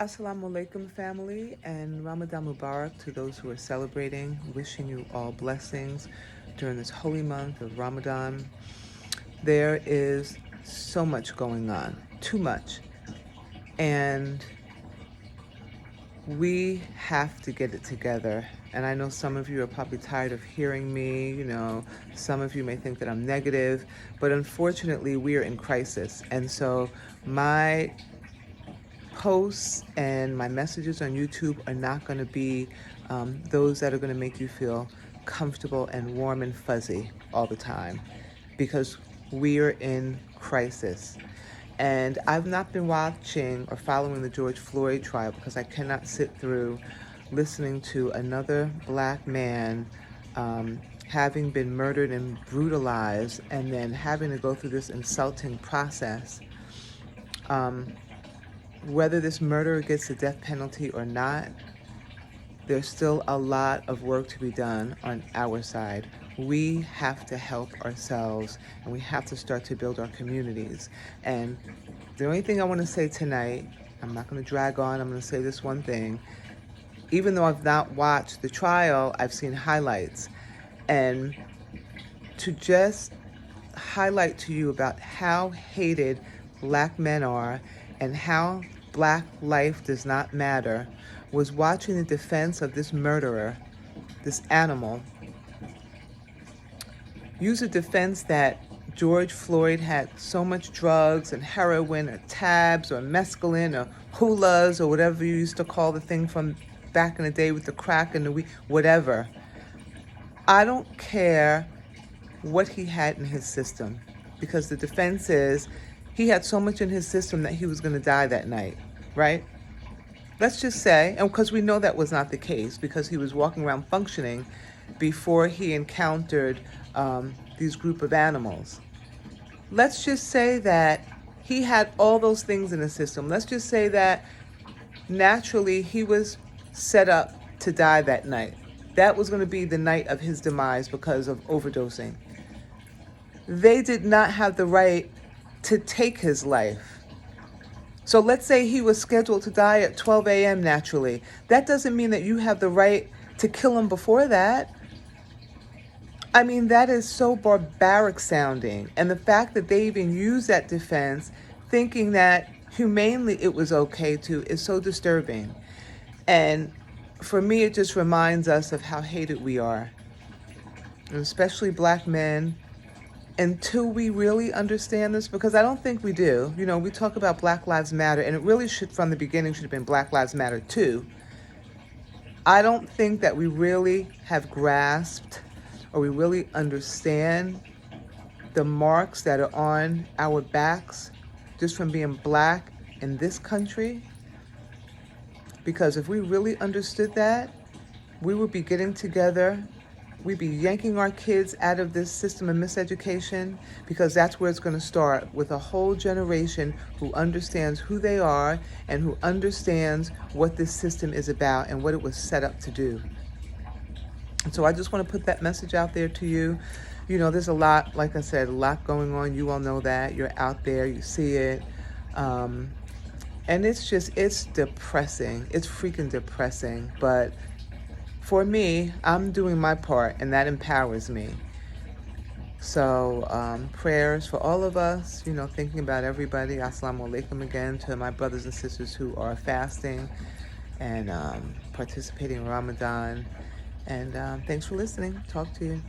Assalamu alaikum, family, and Ramadan Mubarak to those who are celebrating. Wishing you all blessings during this holy month of Ramadan. There is so much going on, too much, and we have to get it together. And I know some of you are probably tired of hearing me, some of you may think that I'm negative, but unfortunately, we are in crisis. And so my posts and my messages on YouTube are not going to be those that are going to make you feel comfortable and warm and fuzzy all the time, because we are in crisis. And I've not been watching or following the George Floyd trial because I cannot sit through listening to another black man having been murdered and brutalized and then having to go through this insulting process. Whether this murderer gets the death penalty or not, there's still a lot of work to be done on our side. We have to help ourselves, and we have to start to build our communities. And the only thing I want to say tonight, I'm not going to drag on, I'm going to say this one thing. Even though I've not watched the trial, I've seen highlights. And to just highlight to you about how hated black men are and how black life does not matter was watching the defense of this murderer, this animal, use a defense that George Floyd had so much drugs and heroin or tabs or mescaline or hulas or whatever you used to call the thing from back in the day with the crack and the weed, whatever. I don't care what he had in his system, because the defense is he had so much in his system that he was going to die that night, right? Let's just say, and because we know that was not the case, because he was walking around functioning before he encountered these group of animals. Let's just say that he had all those things in his system. Let's just say that naturally he was set up to die that night. That was going to be the night of his demise because of overdosing. They did not have the right to take his life. So let's say he was scheduled to die at 12 a.m. naturally. That doesn't mean that you have the right to kill him before that. I mean, that is so barbaric sounding. And the fact that they even use that defense, thinking that humanely it was okay to, is so disturbing. And for me, it just reminds us of how hated we are, and especially black men, until we really understand this, because I don't think we do. We talk about Black Lives Matter, and it really should, from the beginning, should have been Black Lives Matter too. I don't think that we really have grasped or we really understand the marks that are on our backs just from being black in this country. Because if we really understood that, we would be getting together. We'd be yanking our kids out of this system of miseducation, because that's where it's going to start, with a whole generation who understands who they are and who understands what this system is about and what it was set up to do. And so I just want to put that message out there to you. There's a lot, like I said, a lot going on. You all know that. You're out there, you see it. And it's depressing. It's freaking depressing. But for me, I'm doing my part, and that empowers me. So prayers for all of us, thinking about everybody. Assalamu alaikum again to my brothers and sisters who are fasting and participating in Ramadan. And thanks for listening. Talk to you.